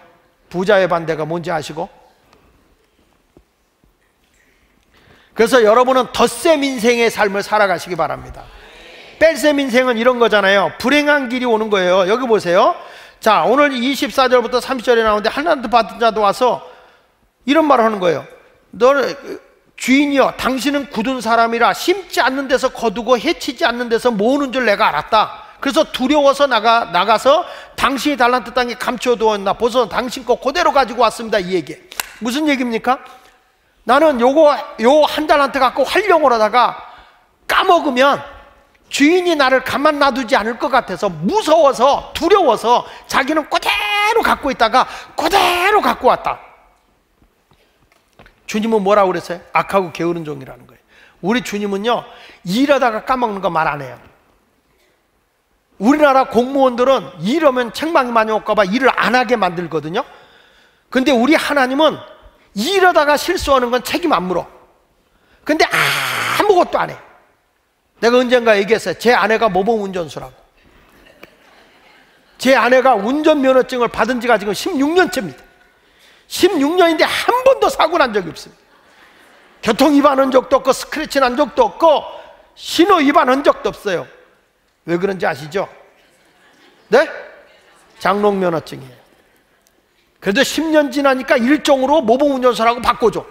부자의 반대가 뭔지 아시고? 그래서 여러분은 덧셈 인생의 삶을 살아가시기 바랍니다. 뺄셈 인생은 이런 거잖아요. 불행한 길이 오는 거예요. 여기 보세요. 자, 오늘 24절부터 30절에 나오는데 할란트 받은 자도 와서 이런 말을 하는 거예요. 너는 주인이여 당신은 굳은 사람이라 심지 않는 데서 거두고 해치지 않는 데서 모으는 줄 내가 알았다. 그래서 두려워서 나가서 당신이 달란트 땅에 감춰두었나 보소 당신 거 그대로 가지고 왔습니다. 이 얘기 무슨 얘기입니까? 나는 요 한 달란트 갖고 활용을 하다가 까먹으면 주인이 나를 가만 놔두지 않을 것 같아서 무서워서 두려워서 자기는 그대로 갖고 있다가 그대로 갖고 왔다. 주님은 뭐라고 그랬어요? 악하고 게으른 종이라는 거예요. 우리 주님은요 일하다가 까먹는 거 말 안 해요. 우리나라 공무원들은 일하면 책망이 많이 올까봐 일을 안 하게 만들거든요. 근데 우리 하나님은 일하다가 실수하는 건 책임 안 물어. 근데 아무것도 안 해. 내가 언젠가 얘기했어요. 제 아내가 모범 운전수라고. 제 아내가 운전면허증을 받은 지가 지금 16년째입니다 16년인데 한 번도 사고 난 적이 없습니다. 교통 위반한 적도 없고 스크래치 난 적도 없고 신호 위반한 적도 없어요. 왜 그런지 아시죠? 네? 장롱 면허증이에요. 그래도 10년 지나니까 일종으로 모범 운전사라고 바꿔줘.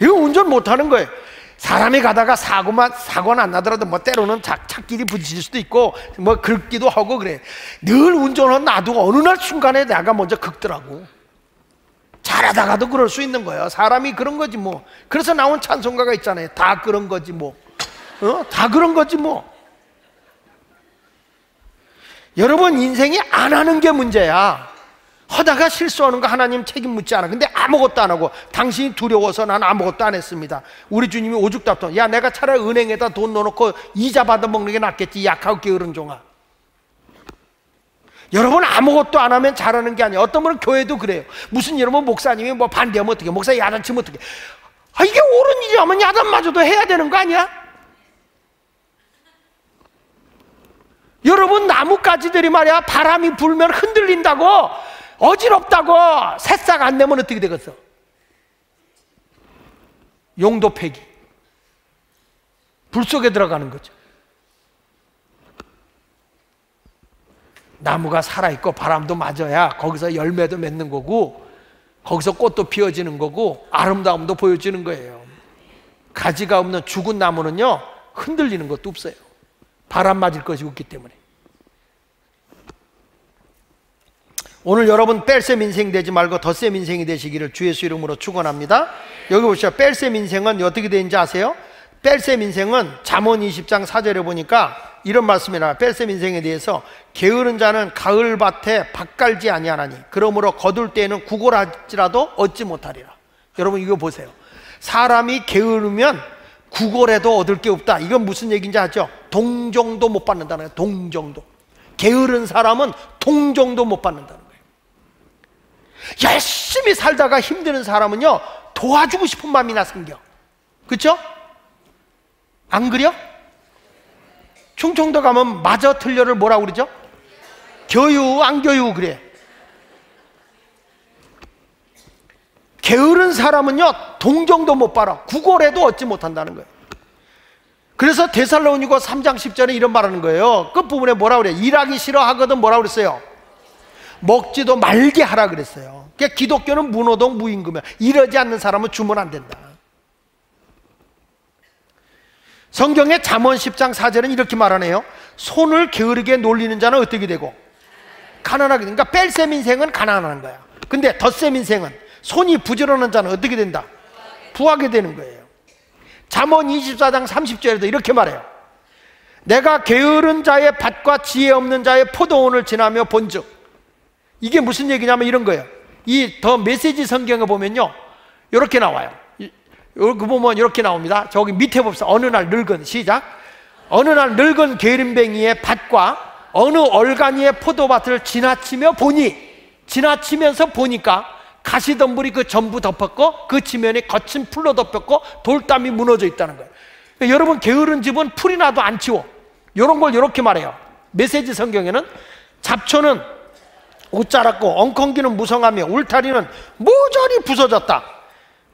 이거 운전 못하는 거예요. 사람이 가다가 사고는 안 나더라도 뭐 때로는 차끼리 부딪힐 수도 있고 뭐 긁기도 하고 그래. 늘 운전은 놔두고 어느 날 순간에 내가 먼저 긁더라고. 잘하다가도 그럴 수 있는 거예요. 사람이 그런 거지 뭐. 그래서 나온 찬송가가 있잖아요. 다 그런 거지 뭐. 다 그런 거지 뭐. 여러분 인생이 안 하는 게 문제야. 하다가 실수하는 거 하나님 책임 묻지 않아. 근데 아무것도 안 하고 당신이 두려워서 난 아무것도 안 했습니다. 우리 주님이 오죽답던 야 내가 차라리 은행에다 돈 넣어놓고 이자 받아먹는 게 낫겠지 약하고 게으른 종아. 여러분 아무것도 안 하면 잘하는 게 아니에요. 어떤 분은 교회도 그래요. 무슨 여러분 목사님이 뭐 반대하면 어떡해, 목사 야단치면 어떡해. 이게 옳은 일이라면 야단마저도 해야 되는 거 아니야? 여러분 나뭇가지들이 말이야 바람이 불면 흔들린다고 어지럽다고 새싹 안 내면 어떻게 되겠어? 용도 폐기. 불 속에 들어가는 거죠. 나무가 살아있고 바람도 맞아야 거기서 열매도 맺는 거고 거기서 꽃도 피어지는 거고 아름다움도 보여지는 거예요. 가지가 없는 죽은 나무는요 흔들리는 것도 없어요. 바람 맞을 것이 없기 때문에. 오늘 여러분 뺄셈 인생 되지 말고 덧셈 인생이 되시기를 주 예수 이름으로 축원합니다. 여기 보시죠. 뺄셈 인생은 어떻게 되는지 아세요? 뺄셈 인생은 잠언 20장 4절에 보니까 이런 말씀이 나와요. 뺄셈 인생에 대해서 게으른 자는 가을밭에 밭 갈지 아니하나니 그러므로 거둘 때에는 구걸할지라도 얻지 못하리라. 여러분 이거 보세요. 사람이 게으르면 구걸해도 얻을 게 없다. 이건 무슨 얘기인지 아죠? 동정도 못 받는다는 거예요. 동정도. 게으른 사람은 동정도 못 받는다는 거예요. 열심히 살다가 힘드는 사람은요 도와주고 싶은 마음이나 생겨. 그렇죠? 안 그려? 충청도 가면 맞아 틀려를 뭐라고 그러죠? 교유 안 교유 그래. 게으른 사람은요 동정도 못 받아. 구걸해도 얻지 못한다는 거예요. 그래서 데살로니가 3장 10절에 이런 말하는 거예요. 끝부분에 뭐라고 그래요? 일하기 싫어하거든 뭐라고 그랬어요? 먹지도 말게 하라 그랬어요. 그러니까 기독교는 무노동 무임금이야. 이러지 않는 사람은 주면 안 된다. 성경의 잠언 10장 4절은 이렇게 말하네요. 손을 게으르게 놀리는 자는 어떻게 되고? 가난하게. 그러니까 뺄셈 인생은 가난한 거야. 근데 덧셈 인생은 손이 부지런한 자는 어떻게 된다? 부하게 되는 거예요. 잠언 24장 30절에도 이렇게 말해요. 내가 게으른 자의 밭과 지혜 없는 자의 포도원을 지나며 본즉. 이게 무슨 얘기냐면 이런 거예요. 이 더 메시지 성경에 보면요 이렇게 나와요. 여기 보면 이렇게 나옵니다. 저기 밑에 봅시다. 어느 날 늙은 시작. 어느 날 늙은 게으름뱅이의 밭과 어느 얼간이의 포도밭을 지나치면서 보니까 가시덤불이 그 전부 덮었고 그 지면이 거친 풀로 덮였고 돌담이 무너져 있다는 거예요. 그러니까 여러분 게으른 집은 풀이 나도 안 치워. 이런 걸 이렇게 말해요. 메시지 성경에는 잡초는 옷 자랐고 엉겅기는 무성하며 울타리는 모조리 부서졌다.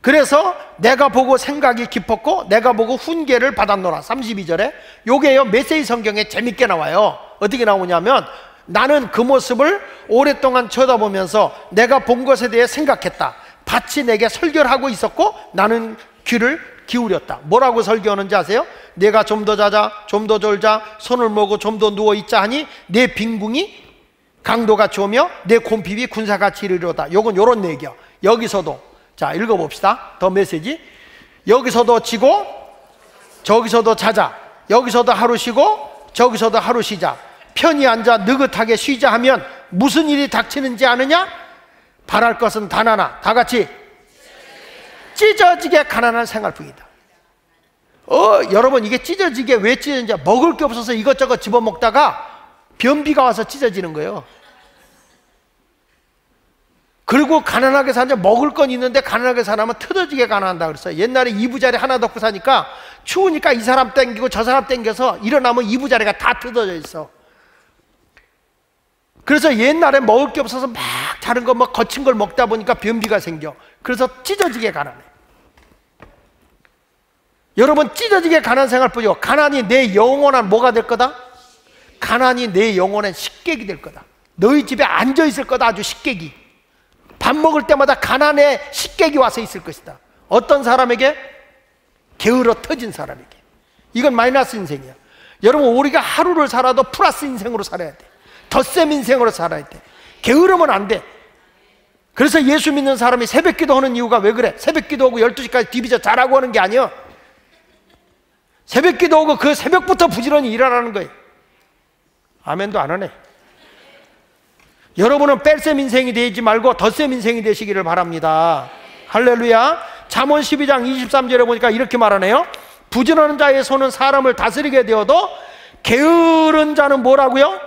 그래서 내가 보고 생각이 깊었고 내가 보고 훈계를 받았노라. 32절에 요게요 메시지 성경에 재밌게 나와요. 어떻게 나오냐면 나는 그 모습을 오랫동안 쳐다보면서 내가 본 것에 대해 생각했다. 밭이 내게 설교를 하고 있었고 나는 귀를 기울였다. 뭐라고 설교하는지 아세요? 내가 좀 더 자자, 좀 더 졸자, 손을 모으고 좀 더 누워있자 하니 내 빈궁이 강도같이 오며 내 곰핍이 군사같이 이르리로다. 요건 요런 얘기야. 여기서도 자 읽어봅시다. 더 메시지. 여기서도 지고 저기서도 자자. 여기서도 하루 쉬고 저기서도 하루 쉬자. 편히 앉아 느긋하게 쉬자 하면 무슨 일이 닥치는지 아느냐? 바랄 것은 단 하나. 다 같이 찢어지게 가난한 생활뿐이다. 여러분 이게 찢어지게 왜 찢어지는지, 먹을 게 없어서 이것저것 집어먹다가 변비가 와서 찢어지는 거예요. 그리고 가난하게 사는데 먹을 건 있는데 가난하게 사람은 터져지게 가난한다 그랬어요. 옛날에 이부자리 하나 덮고 사니까 추우니까 이 사람 땡기고 저 사람 땡겨서 일어나면 이부자리가 다 뜯어져 있어. 그래서 옛날에 먹을 게 없어서 막 다른 거 뭐 거친 걸 먹다 보니까 변비가 생겨. 그래서 찢어지게 가난해. 여러분 찢어지게 가난 생활 보죠. 가난이 내 영혼한 뭐가 될 거다? 가난이 내 영혼엔 식객이 될 거다. 너희 집에 앉아 있을 거다. 아주 식객이. 밥 먹을 때마다 가난의 식객이 와서 있을 것이다. 어떤 사람에게? 게으러 터진 사람에게. 이건 마이너스 인생이야. 여러분 우리가 하루를 살아도 플러스 인생으로 살아야 돼. 덧셈 인생으로 살아야 돼. 게으르면 안 돼. 그래서 예수 믿는 사람이 새벽 기도하는 이유가 왜 그래? 새벽 기도하고 12시까지 디비저 자라고 하는 게 아니야. 새벽 기도하고 그 새벽부터 부지런히 일하라는 거예요. 아멘도 안 하네. 여러분은 뺄셈 인생이 되지 말고 덧셈 인생이 되시기를 바랍니다. 할렐루야. 잠언 12장 23절에 보니까 이렇게 말하네요. 부지런한 자의 손은 사람을 다스리게 되어도 게으른 자는 뭐라고요?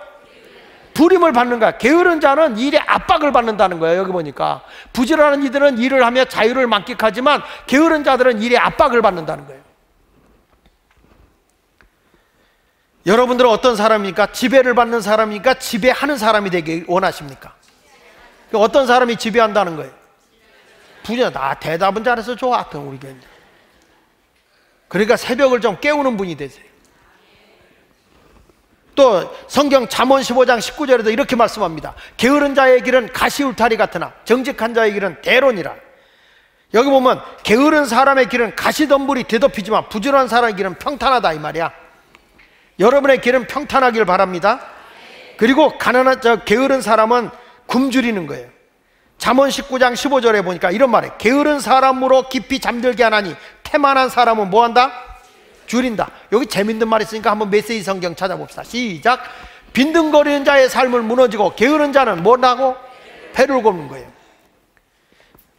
부림을 받는 거야. 게으른 자는 일에 압박을 받는다는 거예요. 여기 보니까 부지런한 이들은 일을 하며 자유를 만끽하지만 게으른 자들은 일에 압박을 받는다는 거예요. 여러분들은 어떤 사람입니까? 지배를 받는 사람입니까? 지배하는 사람이 되길 원하십니까? 어떤 사람이 지배한다는 거예요? 부지런하다. 대답은 잘해서 좋아. 우리 교회. 그러니까 새벽을 좀 깨우는 분이 되세요. 또 성경 잠언 15장 19절에도 이렇게 말씀합니다. 게으른 자의 길은 가시울타리 같으나 정직한 자의 길은 대론이라. 여기 보면 게으른 사람의 길은 가시덤불이 되덮이지만 부지런한 사람의 길은 평탄하다 이 말이야. 여러분의 길은 평탄하길 바랍니다. 그리고 게으른 사람은 굶주리는 거예요. 잠언 19장 15절에 보니까 이런 말이에요. 게으른 사람으로 깊이 잠들게 하나니 태만한 사람은 뭐한다? 줄인다. 여기 재밌는 말이 있으니까 한번 메시지 성경 찾아봅시다. 시작. 빈둥거리는 자의 삶을 무너지고 게으른 자는 뭐라고? 배를 굽는 거예요.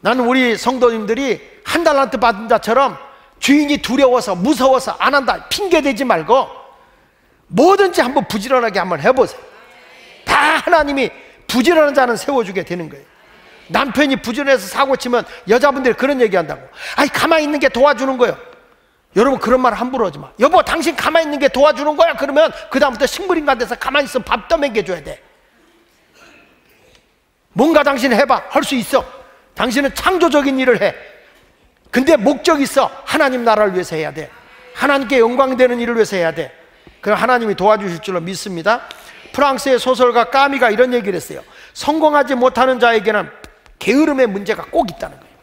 나는 우리 성도님들이 한 달란트 받은 자처럼 주인이 두려워서 무서워서 안 한다 핑계대지 말고 뭐든지 한번 부지런하게 한번 해보세요. 다 하나님이 부지런한 자는 세워주게 되는 거예요. 남편이 부지런해서 사고치면 여자분들이 그런 얘기한다고. 아이 가만히 있는 게 도와주는 거예요. 여러분 그런 말 함부로 하지 마. 여보 당신 가만히 있는 게 도와주는 거야. 그러면 그 다음부터 식물인간 돼서 가만히 있으면 밥 떠먹여줘야 돼. 뭔가 당신 해봐. 할 수 있어. 당신은 창조적인 일을 해. 근데 목적이 있어. 하나님 나라를 위해서 해야 돼. 하나님께 영광되는 일을 위해서 해야 돼. 그럼 하나님이 도와주실 줄로 믿습니다. 프랑스의 소설가 까미가 이런 얘기를 했어요. 성공하지 못하는 자에게는 게으름의 문제가 꼭 있다는 거예요.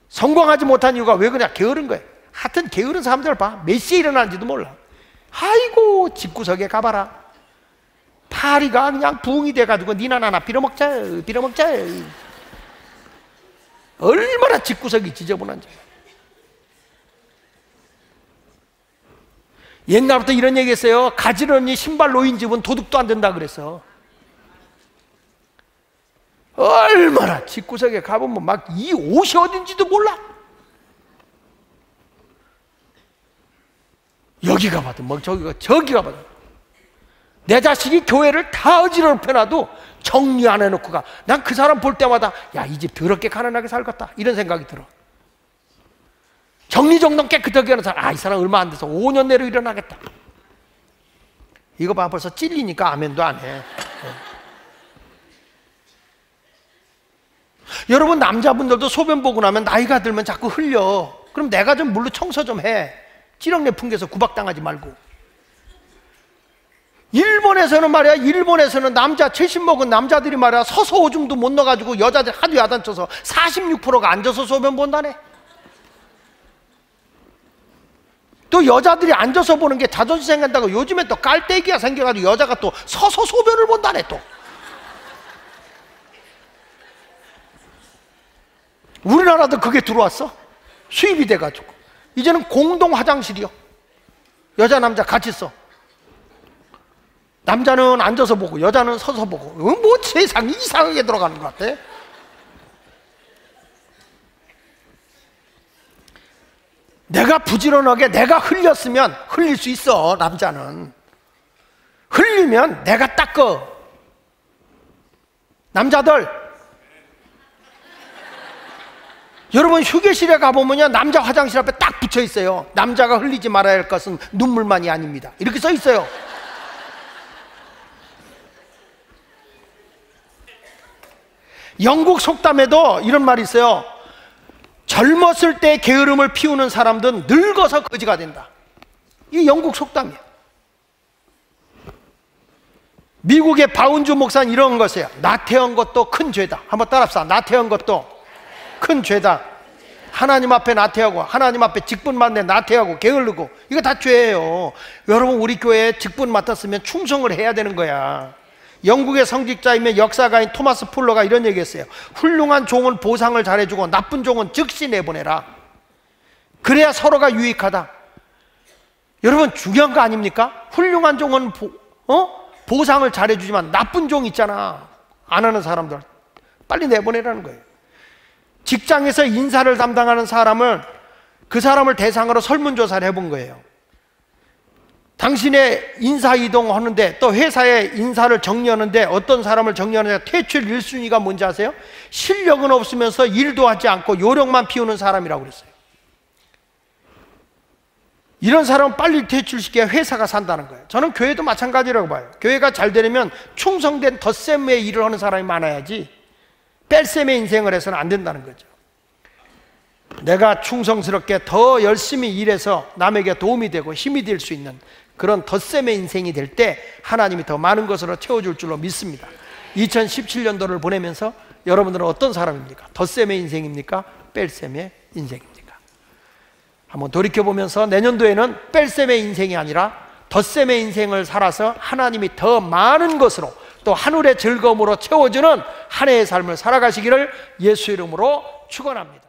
성공하지 못한 이유가 왜 그냥 게으른 거예요. 하여튼 게으른 사람들 봐. 몇 시에 일어나는지도 몰라. 아이고 집구석에 가봐라. 파리가 그냥 부흥이 돼가지고 니나 나나 빌어먹자. 얼마나 집구석이 지저분한지. 옛날부터 이런 얘기 했어요. 가지런히 신발 놓인 집은 도둑도 안 된다 그래서. 얼마나 집구석에 가보면 막 이 옷이 어딘지도 몰라. 여기 가봐도 뭐 저기 가봐도. 내 자식이 교회를 다 어지럽혀 놔도 정리 안 해놓고 가. 난 그 사람 볼 때마다 야, 이 집 더럽게 가난하게 살겠다 이런 생각이 들어. 정리정돈 깨끗하게 하는 사람, 이 사람 얼마 안 돼서 5년 내로 일어나겠다. 이거 봐, 벌써 찔리니까 아멘도 안 해. 여러분 남자분들도 소변 보고 나면 나이가 들면 자꾸 흘려. 그럼 내가 좀 물로 청소 좀 해. 찌렁내 풍겨서 구박당하지 말고. 일본에서는 말이야, 일본에서는 남자 70 먹은 남자들이 말이야 서서 오줌도 못 넣어가지고 여자들 하도 야단쳐서 46%가 앉아서 소변 본다네. 또 여자들이 앉아서 보는 게 자존심 생긴다고 요즘에 또 깔때기가 생겨가지고 여자가 또 서서 소변을 본다네. 또 우리나라도 그게 들어왔어. 수입이 돼가지고 이제는 공동 화장실이요. 여자 남자 같이 써. 남자는 앉아서 보고 여자는 서서 보고. 뭐 세상이 이상하게 들어가는 것 같아. 내가 부지런하게 내가 흘렸으면 흘릴 수 있어. 남자는 흘리면 내가 닦어. 남자들, 여러분 휴게실에 가보면요, 남자 화장실 앞에 딱 붙여 있어요. 남자가 흘리지 말아야 할 것은 눈물만이 아닙니다. 이렇게 써 있어요. 영국 속담에도 이런 말이 있어요. 젊었을 때 게으름을 피우는 사람들은 늙어서 거지가 된다. 이 영국 속담이에요. 미국의 바운주 목사는 이런 것이에요. 나태한 것도 큰 죄다. 한번 따라합시다. 나태한 것도 큰 죄다. 하나님 앞에 나태하고, 하나님 앞에 직분 받는데 나태하고 게을르고, 이거 다 죄예요. 여러분, 우리 교회에 직분 맡았으면 충성을 해야 되는 거야. 영국의 성직자이며 역사가인 토마스 풀러가 이런 얘기했어요. 훌륭한 종은 보상을 잘해주고 나쁜 종은 즉시 내보내라. 그래야 서로가 유익하다. 여러분, 중요한 거 아닙니까? 훌륭한 종은 보상을 잘해주지만 나쁜 종 있잖아, 안 하는 사람들 빨리 내보내라는 거예요. 직장에서 인사를 담당하는 사람을, 그 사람을 대상으로 설문조사를 해본 거예요. 당신의 인사 이동하는데, 또 회사에 인사를 정리하는데 어떤 사람을 정리하느냐, 퇴출 1순위가 뭔지 아세요? 실력은 없으면서 일도 하지 않고 요령만 피우는 사람이라고 그랬어요. 이런 사람은 빨리 퇴출시켜야 회사가 산다는 거예요. 저는 교회도 마찬가지라고 봐요. 교회가 잘 되려면 충성된 덧셈의 일을 하는 사람이 많아야지 뺄셈의 인생을 해서는 안 된다는 거죠. 내가 충성스럽게 더 열심히 일해서 남에게 도움이 되고 힘이 될 수 있는 그런 덧셈의 인생이 될 때 하나님이 더 많은 것으로 채워줄 줄로 믿습니다. 2017년도를 보내면서 여러분들은 어떤 사람입니까? 덧셈의 인생입니까? 뺄셈의 인생입니까? 한번 돌이켜보면서 내년도에는 뺄셈의 인생이 아니라 덧셈의 인생을 살아서 하나님이 더 많은 것으로, 또 하늘의 즐거움으로 채워주는 한 해의 삶을 살아가시기를 예수 이름으로 축원합니다.